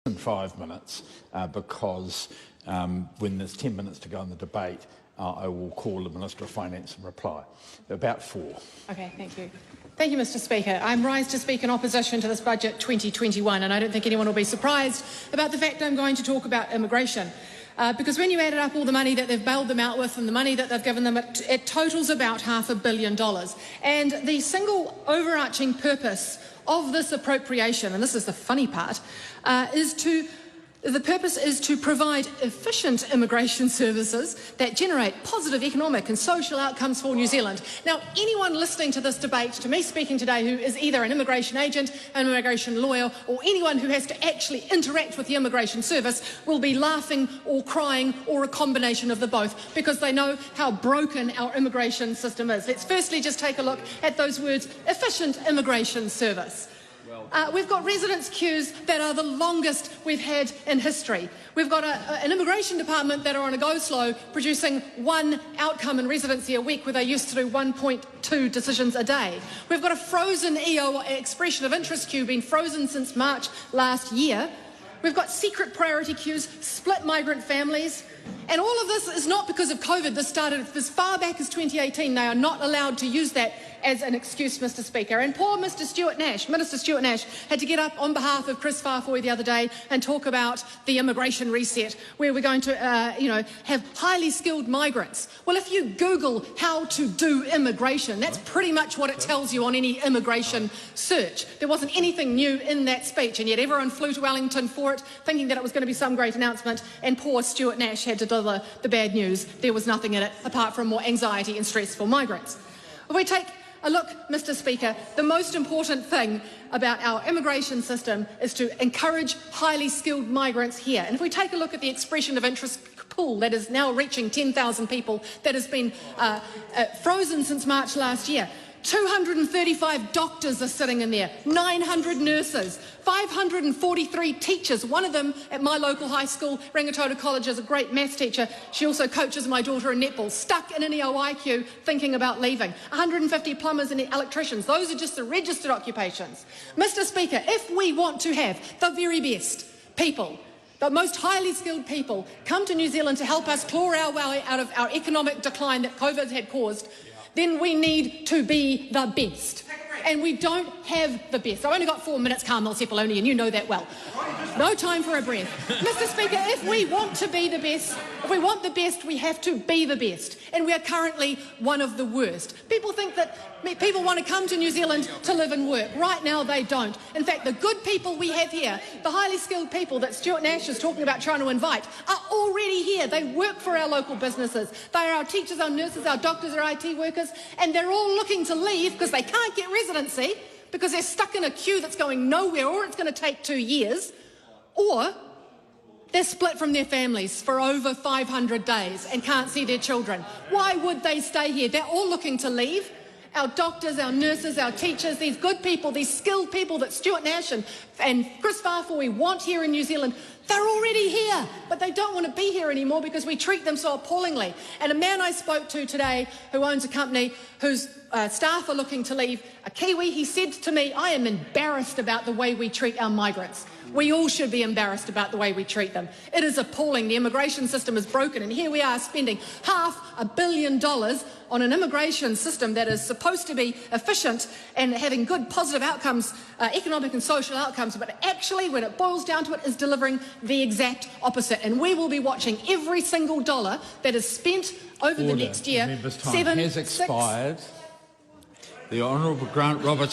in 5 minutes because when there's 10 minutes to go in the debate, I will call the Minister of Finance and reply. About 4. Okay, thank you. Thank you, Mr Speaker. I'm rise to speak in opposition to this Budget 2021, and I don't think anyone will be surprised about the fact I'm going to talk about immigration. Because when you added up all the money that they've bailed them out with and the money that they've given them, it totals about $500 million. And the single overarching purpose of this appropriation, and this is the funny part, the purpose is to provide efficient immigration services that generate positive economic and social outcomes for New Zealand. Now, anyone listening to this debate, to me speaking today, who is either an immigration agent, an immigration lawyer, or anyone who has to actually interact with the immigration service will be laughing or crying or a combination of the both, because they know how broken our immigration system is. Let's firstly just take a look at those words, efficient immigration service. We've got residence queues that are the longest we've had in history. We've got an immigration department that are on a go-slow, producing 1 outcome in residency a week where they used to do 1.2 decisions a day. We've got a frozen EO expression of interest queue, been frozen since March last year. We've got secret priority queues, split migrant families. And all of this is not because of COVID. This started as far back as 2018. They are not allowed to use that as an excuse, Mr Speaker. And poor Mr Stuart Nash, Minister Stuart Nash, had to get up on behalf of Chris Farfoy the other day and talk about the immigration reset, where we're going to, have highly skilled migrants. Well, if you Google how to do immigration, that's pretty much what it tells you on any immigration search. There wasn't anything new in that speech, and yet everyone flew to Wellington for it, thinking that it was going to be some great announcement, and poor Stuart Nash had to deliver the bad news. There was nothing in it apart from more anxiety and stress for migrants. If we take a look, Mr Speaker, the most important thing about our immigration system is to encourage highly skilled migrants here. And if we take a look at the expression of interest pool that is now reaching 10,000 people, that has been frozen since March last year, 235 doctors are sitting in there, 900 nurses, 543 teachers. One of them at my local high school, Rangitoto College, is a great maths teacher. She also coaches my daughter in netball, stuck in an EOI queue thinking about leaving. 150 plumbers and electricians. Those are just the registered occupations. Mr Speaker, if we want to have the very best people, the most highly skilled people come to New Zealand to help us claw our way out of our economic decline that COVID had caused, then we need to be the best. And we don't have the best. I've only got 4 minutes, Carmel Cepoloni, and you know that well. No time for a breath. Mr Speaker, if we want to be the best, if we want the best, we have to be the best. And we are currently one of the worst. People think that people want to come to New Zealand to live and work. Right now they don't. In fact, the good people we have here, the highly skilled people that Stuart Nash is talking about trying to invite, are already here. They work for our local businesses. They are our teachers, our nurses, our doctors, our IT workers, and they're all looking to leave because they can't get residency, because they're stuck in a queue that's going nowhere, or it's going to take 2 years, or they're split from their families for over 500 days and can't see their children. Why would they stay here? They're all looking to leave. Our doctors, our nurses, our teachers, these good people, these skilled people that Stuart Nash and Chris Farfoy want here in New Zealand, they're already here, but they don't want to be here anymore because we treat them so appallingly. And a man I spoke to today who owns a company whose staff are looking to leave, a Kiwi, he said to me, I am embarrassed about the way we treat our migrants. We all should be embarrassed about the way we treat them. It is appalling. The immigration system is broken, and here we are spending $500 million on an immigration system that is supposed to be efficient and having good positive outcomes, economic and social outcomes, but actually, when it boils down to it, is delivering the exact opposite. And we will be watching every single dollar that is spent over the next year. The member's time has expired. The Honourable Grant Roberts.